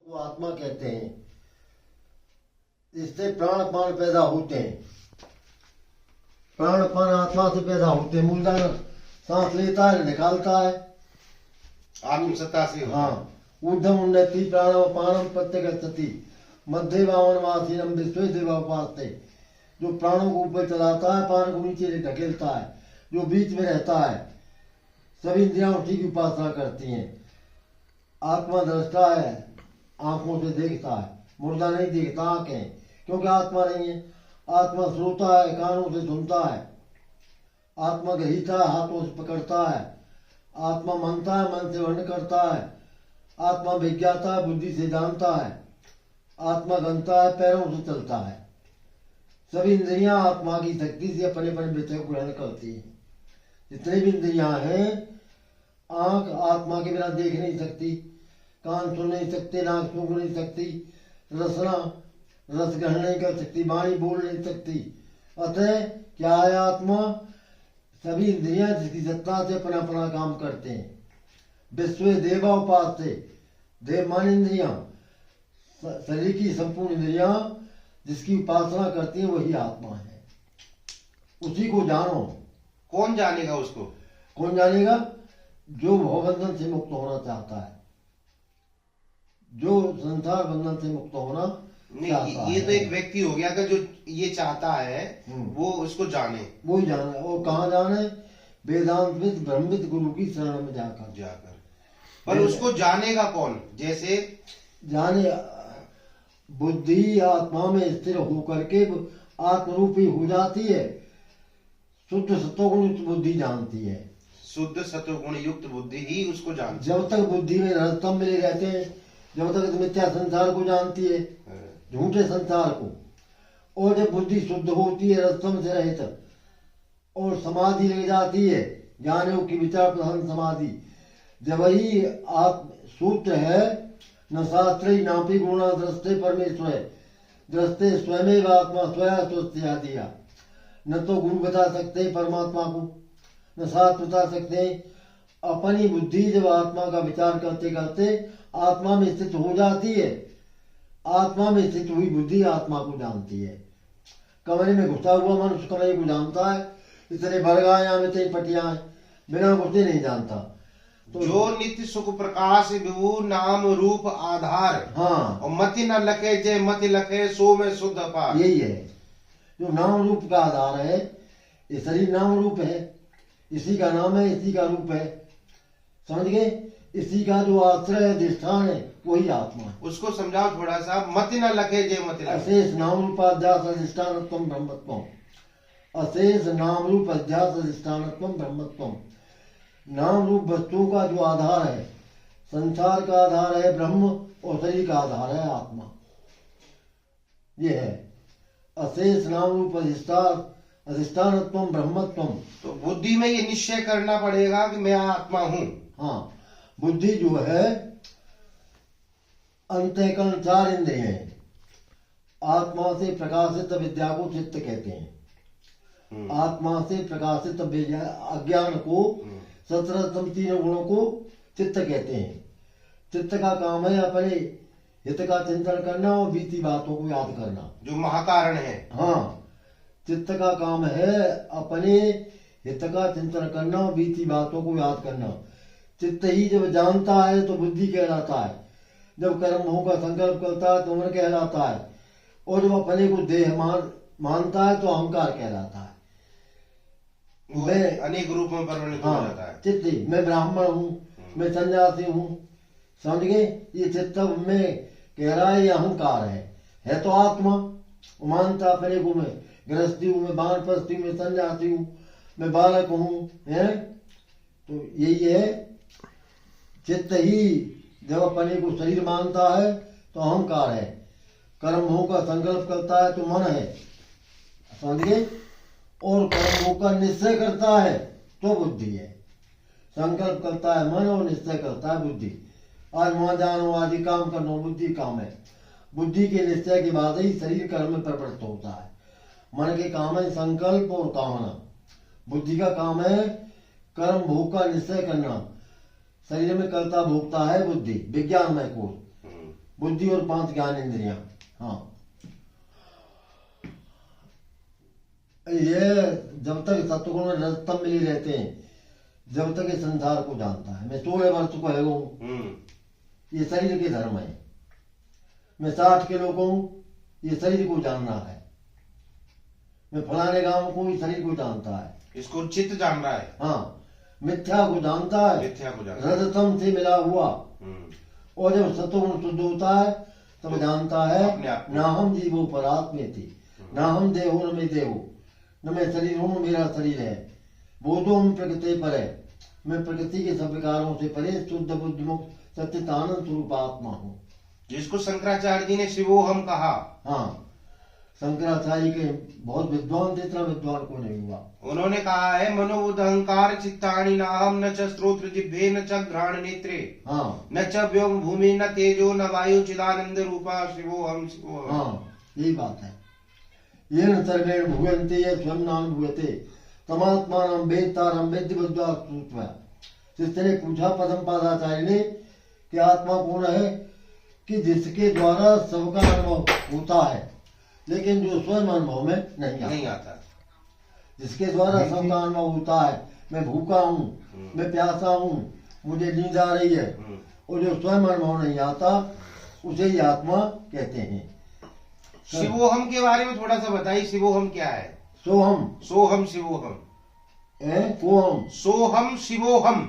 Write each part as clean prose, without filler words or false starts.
वो आत्मा कहते हैं। इससे प्राण पान पैदा होते हैं। प्राण पान आत्मा से पैदा होते हैं। मूलधन सांस लेता है, निकालता है, आत्मसत्ता से। हाँ। ऊर्ध्वम उन्नति प्राणम पानम प्रत्यगच्छति मध्य वामनवासीनम विश्व देवा उपासते। जो प्राणों को ऊपर चलाता है, पान को नीचे ढकेलता है, जो बीच में रहता है, सभी इंद्रियां उसी की उपासना करती हैं। आत्मा दृष्टा है, आंखों से देखता है, मुर्दा नहीं देखता आंखें, क्योंकि आत्मा नहीं है। आत्मा श्रोता है, कानों से सुनता है। आत्मा ग्रहीता है, हाथों से पकड़ता है। आत्मा मानता है, मन से वर्ण करता है। आत्मा विज्ञाता है, बुद्धि से जानता है। आत्मा गंता है, पैरों से चलता है। सभी इंद्रियां आत्मा की शक्ति से अपने अपने विषय को ग्रहण करती हैं। जितने भी इंद्रियां हैं, आंख आत्मा के बिना देख नहीं सकती, कान सुन नहीं सकते, नाक सूंघ नहीं सकती, रसना रस ग्रहण नहीं कर सकती, वाणी बोल नहीं सकती। अतः क्या है आत्मा? सभी इंद्रियां जिसकी सत्ता से अपना अपना काम करते हैं। विश्व देवा उपास से, देव मान इंद्रियां, शरीर की संपूर्ण इंद्रियां जिसकी उपासना करती हैं वही आत्मा है। उसी को जानो। कौन जानेगा उसको? कौन जानेगा? जो भवबंधन से मुक्त होना चाहता है, जो संसार बंधन से मुक्त होना नहीं। ये तो एक व्यक्ति हो गया जो ये चाहता है वो उसको जाने, वो ही जाने। और कहाँ जाने? वेदांतविद ब्रह्मविद गुरु की शरण में जाकर। पर उसको जानेगा कौन? जैसे जाने बुद्धि आत्मा में स्थिर होकर के आत्मरूपी हो जाती है। शुद्ध सत्वगुण युक्त बुद्धि जानती है। शुद्ध सत्वगुण युक्त बुद्धि ही उसको जानती है। जब तक बुद्धि में रजतम मिले रहते हैं, जब तक मिथ्या संसार को जानती है, झूठे संसार को। और जब बुद्धि शुद्ध होती है, रजतम से रहित, और समाधि लग जाती है, ज्ञान योग की विचार प्रधान समाधि, जब वही आप सूत्र है न शास्त्र नापी गुणा दृष्टे परमेश्वर, दृष्टे स्वयं आत्मा स्वयं स्वस्त्या दिया। न तो गुरु बता सकते परमात्मा को, न शास्त्र बता सकते। अपनी बुद्धि जब आत्मा का विचार करते करते आत्मा में स्थित हो जाती है, आत्मा में स्थित हुई बुद्धि आत्मा को जानती है। कमरे में घुसा हुआ मनुष्य कमरे को जानता है, इतने बरगाया में इतनी पटिया है, बिना घुसे नहीं जानता। तो जो नित्य सुख प्रकाश विभु नाम रूप आधार, हाँ, और मति न लखे जय मति लखे सो में शुद्ध अपार। यही है जो नाम रूप का आधार है। ये शरीर नाम रूप है, इसी का नाम है, इसी का रूप है, समझ गए? इसी का जो आश्रय अधिष्ठान है वही आत्मा है। उसको समझाओ थोड़ा सा। मति न लखे जय मति लखे। अशेष नाम रूपाध्यास अधिष्ठानत्वम ब्रह्मत्वम। अशेष नाम रूप अध्यास अधिष्ठानत्वम ब्रह्मत्वम। नाम रूप वस्तुओं का जो आधार है, संसार का आधार है ब्रह्म, और शरीर का आधार है आत्मा। ये है अशेष नाम रूप अधिष्ठानत्वम ब्रह्मत्वम। तो बुद्धि में ये निश्चय करना पड़ेगा कि मैं आत्मा हूँ। हाँ, बुद्धि जो है अंतःकरण चार इंद्रिय हैं। आत्मा से प्रकाशित विद्या को चित्त कहते हैं। आत्मा से प्रकाशित अज्ञान को, 17 तीन गुणों को चित्त कहते हैं। चित्त का काम है अपने हित का चिंतन करना और बीती बातों को याद करना, जो महाकारण है। हाँ, चित्त का काम है अपने हित का चिंतन करना और बीती बातों को याद करना। चित्त ही जब जानता है तो बुद्धि कहलाता है। जब कर्म होगा संकल्प करता है तो मन कहलाता है। और जब अपने को देह मानता है तो अहंकार कहलाता है। मैं अनेक रूपों में परिवर्तित हो जाता है। चित्त, मैं ब्राह्मण हूँ, मैं सन्यासी हूँ, समझ गए? ये चित्त में कह रहा है, ये अहंकार है तो आत्मा। मानता अपने को मैं गृहस्थी हूँ, मैं वानप्रस्थी हूँ, मैं सन्यासी हूँ, मैं बालक हूँ, है? तो यही है। चित्त ही जब अपने को शरीर मानता है तो अहंकार है। कर्म होगा संकल्प करता है तो मन है, समझ गए? और कर्म होकर निश्चय करता है तो बुद्धि है। संकल्प करता है मन और निश्चय करता है बुद्धि। आज वहां जानो, आदि काम करनो, बुद्धि काम है। बुद्धि के निश्चय के बाद ही शरीर कर्म में प्रवृत्त होता है। मन के काम है संकल्प और कामना, बुद्धि का काम है कर्म भोग का निश्चय करना। शरीर में कर्ता भोगता है बुद्धि, विज्ञानमय कोश। बुद्धि और 5 ज्ञान इंद्रियां। हाँ, ये जब तक सत्गुण में रजतम मिली रहते हैं, जब तक ये संसार को जानता है। मैं 16 वर्ष को है हूँ, ये शरीर के धर्म है। मैं 60 किलो को हूँ, ये शरीर को जानना है। मैं फलाने गांव को, ये शरीर को जानता है। इसको चित्त जान रहा है। हाँ, मिथ्या को जानता है, मिथ्या को जानता है, रजतम से मिला हुआ। और जब सत्वगुण शुद्ध होता है तब तो जानता है ना हम जीवो पर आत्मे थी, ना हम देहो न मैं देहो, न मैं शरीर हूँ मेरा शरीर है। बोधो हम प्रकृति पर है, मैं प्रकृति के सब विकारों से परे शुद्ध बुद्ध मुक्त सच्चिदानंद स्वरूप आत्मा हूँ। जिसको शंकराचार्य जी ने शिवोहम कहा। हाँ, शंकराचार्य के बहुत विद्वान थे, इतना विद्वान को नहीं हुआ। उन्होंने कहा है मनोबुद्ध अहंकार चित्तानि नाहम न च श्रोत्र जिह्वे न च घ्राण नेत्रे, हाँ, न च व्योम भूमि न तेजो न वायु चिदानंद रूपा शिवोहम शिवोहम। हाँ, यही बात है। ये न सर्वेण भुवन्ते ये स्वयं नाम भुवते तमात्मानं वेत्तारं वेद्य बुद्ध्वा सूक्ष्म। जिसने पूछा पदम पादाचार्य ने कि आत्मा कौन है, कि जिसके द्वारा सबका अनुभव होता है लेकिन जो स्वयं अनुभव में नहीं आता। जिसके द्वारा सबका अनुभव होता है, मैं भूखा हूँ, मैं प्यासा हूँ, मुझे नींद आ रही है, और जो स्वयं अनुभव नहीं आता उसे ही आत्मा कहते हैं। शिवोहम के बारे में थोड़ा सा बताइए, शिवोहम क्या है? सोहम, सोहम शिवोहम, कोहम, सोहम शिवोहम,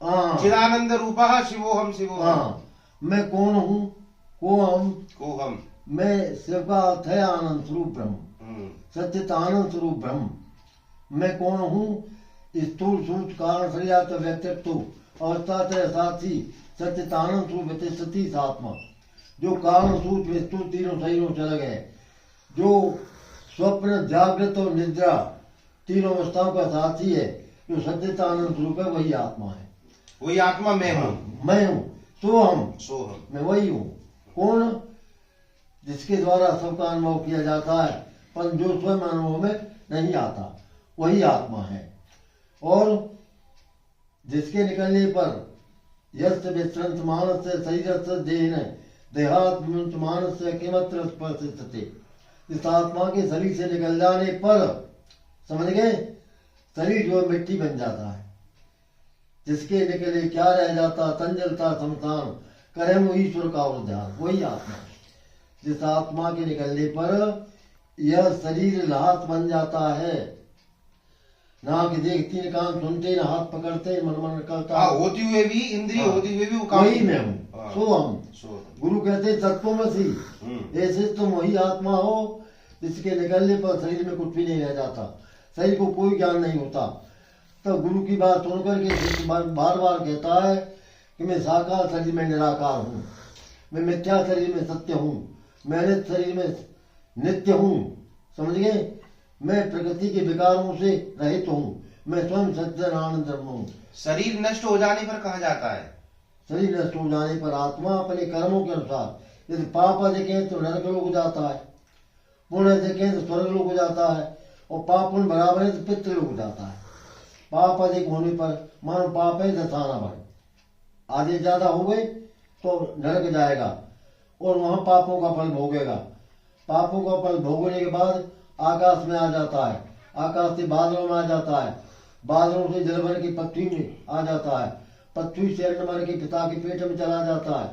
चिदानंद रूपा शिवोहम शिवोहम। मैं कौन हूँ? कोहम, कोहम, मैं शिव का अर्थ है आनंद स्वरूप ब्रह्म, सच्चित आनंद स्वरूप ब्रह्म। मैं कौन हूँ? स्थूल सूच कारण शरीरात व्यक्तित्व अवस्था साथी सच्चित आनंद स्वरूप सती आत्मा, जो कारण सूच विस्तृत तीनों शरीरों से अलग है, जो स्वप्न जागृत और निद्रा तीनों अवस्थाओं का साथी है, जो सच्चित आनंद स्वरूप है, वही आत्मा है। वही आत्मा मैं हूँ। मैं हूँ, सोहम, सोहम, मैं वही हूँ। कौन? जिसके द्वारा सबका अनुभव किया जाता है पर जो स्वयं अनुभव में नहीं आता, वही आत्मा है। और जिसके निकलने पर यस्त विश्रंत मानस से शरीर देह देहात्म मानस से किमत्र स्पर्शते, इस आत्मा के शरीर से निकल जाने पर समझ गए, शरीर जो मिट्टी बन जाता है। जिसके निकले क्या रह जाता, तंजलता समसान करे वो ईश्वर का और ध्यान, वही आत्मा है। जिस आत्मा के निकलने पर यह शरीर लाहत बन जाता है, नाक देखती न कान सुनते न हाथ पकड़ते मन मन निकलता, होती हुए भी इंद्रिय होती हुए भी वही मैं हूँ। सोहम, गुरु कहते तत्वमसि, ऐसे तुम वही आत्मा हो जिसके निकलने पर शरीर में कुछ भी नहीं रह जाता, शरीर को कोई ज्ञान नहीं होता। तो गुरु की बात सुनकर के बार बार कहता है कि मैं साकार शरीर में निराकार हूँ, मैं मिथ्या शरीर में सत्य हूँ, मैं अनित्य शरीर में नित्य हूँ। समझ गए? मैं प्रकृति के विकारों से रहित हूँ, मैं स्वयं सच्चिद आनंद ब्रह्म हूँ। शरीर नष्ट हो जाने पर कहा जाता है, शरीर नष्ट हो जाने पर आत्मा अपने कर्मों के अनुसार, यदि पाप अधिक है तो नरक लोक जाता है, पुण्य अधिक है तो स्वर्ग लोक जाता है, और पाप पुण्य बराबर है तो पितृ लोक जाता है। पाप अधिक होने पर मानो पाप है 10 आना बढ़, आधे ज्यादा हो गए तो नरक जाएगा और वहां पापों का फल भोगेगा। पापों का फल भोगने के बाद आकाश में आ जाता है, आकाश से बादलों में आ जाता है, बादलों से जल भर की पृथ्वी में आ जाता है, पृथ्वी से अन्न भर के पिता के पेट में चला जाता है,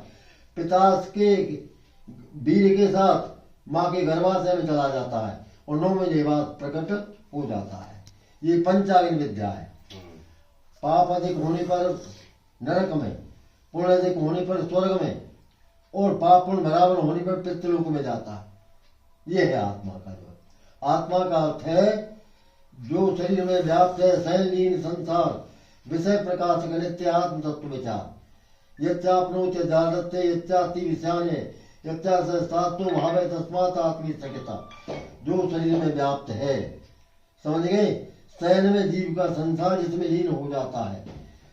पिता के वीर के साथ माँ के गर्भाशय में चला जाता है, और 9 महीने बाद प्रकट हो जाता है। ये पंचाग्नि विद्या है। पाप अधिक होने पर नरक में, पुण्य अधिक होने पर स्वर्ग में, और पाप पुण्य बराबर होने पर पितृलोक में जाता है। ये है आत्मा का जो। आत्मा का अर्थ है जो शरीर में व्याप्त है शैलीन संसार विषय प्रकाशक नित्य आत्म तत्व विचार, यत्यापनोत्य जागृत्य यत्याति विषयाने यत्यासो भावे तस्मात् आत्मी सकिता, जो शरीर में व्याप्त है। समझ गए? शयन में जीव का संसार जिसमें लीन हो जाता है,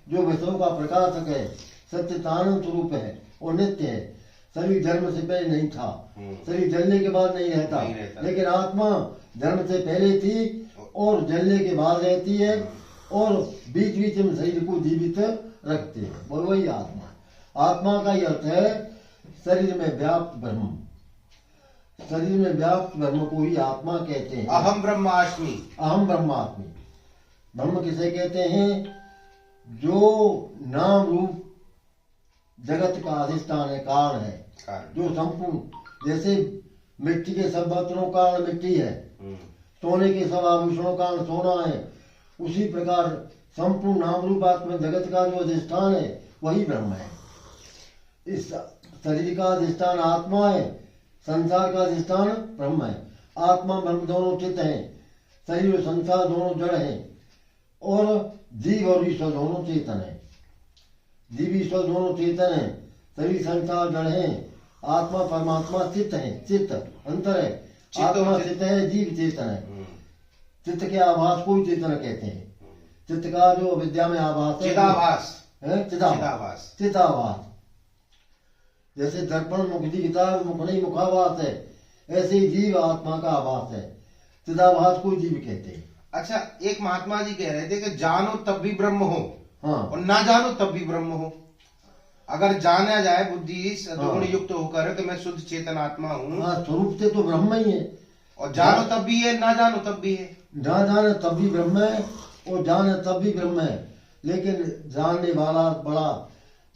जो विषयों का प्रकाशक है, सच्चिदानंद स्वरूप है और नित्य है। शरीर जन्म से पहले नहीं था, शरीर जलने के बाद नहीं रहता, लेकिन आत्मा जन्म से पहले थी और जलने के बाद रहती है, और बीच बीच में शरीर को जीवित रखते हैं, और वही आत्मा। आत्मा का ही अर्थ है शरीर में व्याप्त ब्रह्म, शरीर में व्याप्त ब्रह्म को ही आत्मा कहते हैं। अहम ब्रह्मास्मि। अहम ब्रह्मास्मि। ब्रह्म किसे कहते हैं? जो नाम रूप जगत का अधिष्ठान है, कारण है, जो संपूर्ण, जैसे मिट्टी के सब बर्तनों का कारण मिट्टी है, सोने के सब आभूषणों का कारण सोना है, उसी प्रकार संपूर्ण नाम रूप आत्मा जगत का जो अधिष्ठान है वही ब्रह्म है। इस शरीर का अधिष्ठान आत्मा है, संसार का अधिष्ठान ब्रह्म है। आत्मा ब्रह्म दोनों चित्त हैं, शरीर और संसार दोनों जड़ हैं, और जीव और ईश्वर दोनों चेतन है। जीव ईश्वर दोनों चेतन है, शरीर संसार जड़ है, आत्मा परमात्मा चित्त है, चित्त अंतर है, आत्मा चित्त है, जीव चेतन है। चित्त के आभास को ही चेतन कहते हैं। चित्त का जो विद्या में आभास है, चिदाभास है चिदाभास, चिदाभास। जैसे दर्पण मुख दिखता है, मुख नहीं मुखाभास है, ऐसे ही जीव आत्मा का आभास है, चिदाभास को जीव कहते हैं। अच्छा, एक महात्मा जी कह रहे थे कि जानो तब भी ब्रह्म हो, हाँ, और ना जानो तब भी ब्रह्म हो। अगर जाना जाए बुद्धि सद्गुण युक्त होकर कि मैं शुद्ध चेतन आत्मा हूँ, हाँ, स्वरूप से तो ब्रह्म ही है, और जानो तब भी है, ना जानो तब भी है। ना जाने तब भी ब्रह्म है और जाने तब भी ब्रह्म है। लेकिन जानने वाला बड़ा,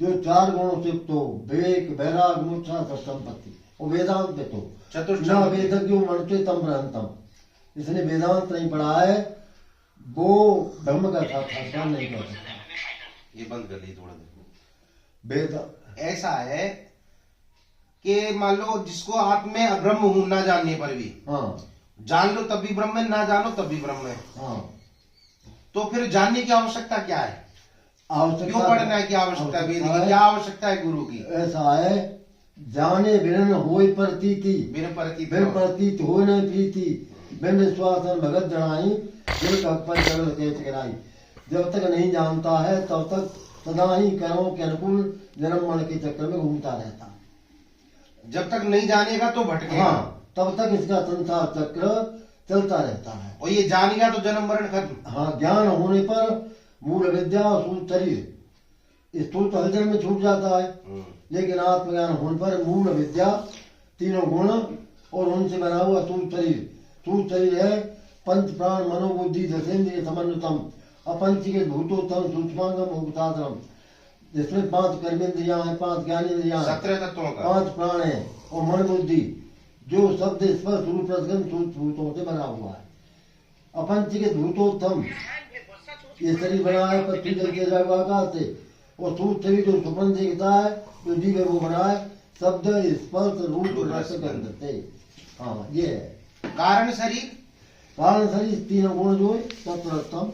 जो चार गुणों से युक्त हो, विवेक वैराग मोक्षा संपत्ति, और वेदांत में तो चतुर्थ वेदज्ञो मनते तम ब्रह्मतम, जिसने वेदांत नहीं पढ़ा है वो ब्रह्म का साक्षात्कार नहीं कर सकता। ये बंद कर ली थोड़ा देर। वेद ऐसा है कि मान लो जिसको आप में अब्रह्म हूं ना जानने पर भी, हाँ, जान लो तब भी ब्रह्म है, ना जानो तब भी ब्रह्म है, हाँ, तो फिर जानने की आवश्यकता क्या है? आवश्यकता क्यों पढ़ना है? क्या आवश्यकता है वेद की? क्या आवश्यकता है गुरु की? ऐसा है, जाने बिन होय प्रतीति, बिन प्रतीत होय नहीं प्रीति, बिन विश्वासन भगत जनाई, दिल पर जगल केच गिराई। जब तक नहीं जानता है तब तक सदा ही कर्मों के अनुकूल जन्म मरण के चक्कर में घूमता रहता। जब तक नहीं जानेगा तो भटकेगा। हाँ, तब तक इसका संसार चक्र चलता रहता है। और ये जान गया तो जन्म मरण खत्म। हाँ, ज्ञान होने पर मूल विद्या और स्थूल शरीर, स्थूल तो हलचल में छूट जाता है, लेकिन आत्मज्ञान होने पर मूल विद्या, तीनों गुण और उनसे बना हुआ स्थूल शरीर। स्थूल शरीर है पंच प्राण मनोबुद्धि दशेन्द्रिय समन्वितम, अपंचीकृत भूतोत्तम सूक्ष्मांगम उपसाधनम, जिसमें 5 कर्मेंद्रियां हैं, 5 ज्ञानेन्द्रियां हैं, 17 तत्वों का 5 प्राण है, और मन बुद्धि जो शब्द स्पर्श रूप रसगंध सूक्ष्म भूतों से बना हुआ है। अपंचीकृत भूतोत्तम, ये शरीर बना है पृथ्वी जल के आकाश से, और सूक्ष्म शरीर जो सुपन दिखता है, जो जीव है वो बना है शब्द स्पर्श रूप रसगंध से। हाँ, ये है कारण शरीर। कारण शरीर तीनों गुण जो है तत्वतम,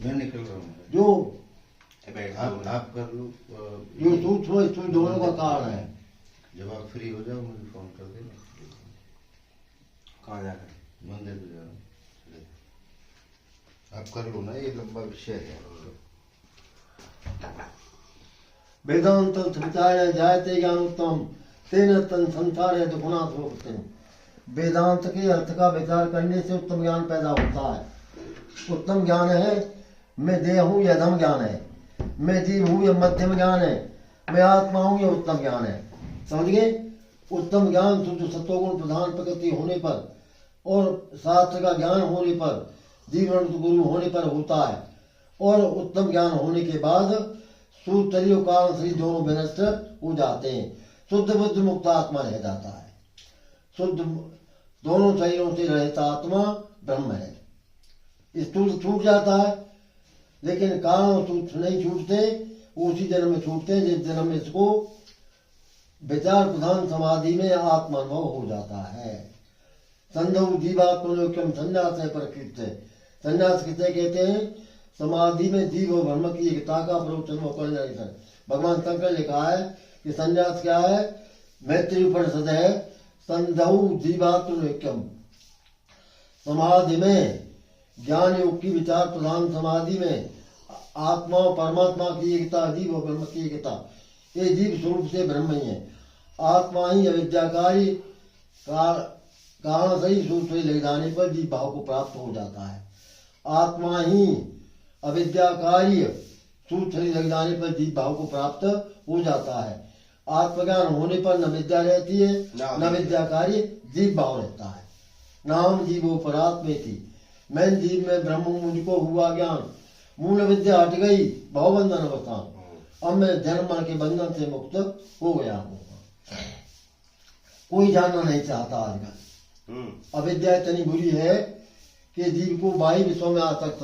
मैं निकल रहा हूँ जो आप कर लो। जो सूक्ष्म स्थूल दोनों का कारण है। जब आप फ्री हो जाओ मुझे फोन कर देना। कहाँ जाकर? मंदिर पे जाओ, आप कर लो ना, ये लंबा विषय है। वेदांत विचार जायते ज्ञान उत्तम तेन तन संसार है दुखनाथ होते। वेदांत के अर्थ का विचार करने से उत्तम ज्ञान पैदा होता है। उत्तम ज्ञान है मैं देह हूँ, यह अधम ज्ञान है। मैं जीव हूँ, यह मध्यम ज्ञान है। मैं आत्मा हूँ, यह उत्तम ज्ञान है। समझ गए? उत्तम ज्ञान शुद्ध सत्वगुण प्रधान प्रकृति होने पर और शास्त्र का ज्ञान होने पर, जीवन गुरु होने पर होता है। और उत्तम ज्ञान होने के बाद सूक्ष्म शरीर और कारण शरीर दोनों विनष्ट हो जाते हैं। शुद्ध बुद्ध मुक्त आत्मा रह जाता है। शुद्ध दोनों शरीरों से रहता आत्मा ब्रह्म है। स्थूल छूट जाता है, लेकिन कारण और सूक्ष्म नहीं छूटते, उसी जन्म में छूटते हैं जिस जन्म में इसको विचार प्रधान समाधि में आत्मानुभव हो जाता है। संधौ जीवात्मनोक्यम संन्यास है प्रकृत से। संन्यास किसे कहते हैं? समाधि में जीव और ब्रह्म की एकता का प्रवचन। भगवान शंकर ने लिखा है कि संन्यास क्या है? मैत्री उपनिषद है, संधौ जीवात्मनोक्यम। समाधि में ज्ञान योग की विचार प्रधान समाधि में आत्मा और परमात्मा की एकता, जीव और ब्रह्म की एकता। ये जीव स्वरूप से ब्रह्म ही है। आत्मा ही अविद्याकारी कारण सही सूत्र ले जाने पर जीव भाव को प्राप्त हो जाता है। आत्मा ही अविद्याकारी सूत्र लग जाने पर जीव भाव को प्राप्त हो जाता है। आत्मज्ञान होने पर न विद्या रहती है न विद्या कार्य, जीव भाव रहता है। नाम जीवो परात्मे थी, मैं जीव में ब्रह्म मुझको हुआ ज्ञान, मूल विद्या हट गई भाव बंधन अवसान, अब मैं जन्म मरण के बंधन से मुक्त हो गया हूँ। कोई जानना नहीं चाहता आजकल। अविद्या इतनी बुरी है कि जीव को बाह्य विश्व में आसक्त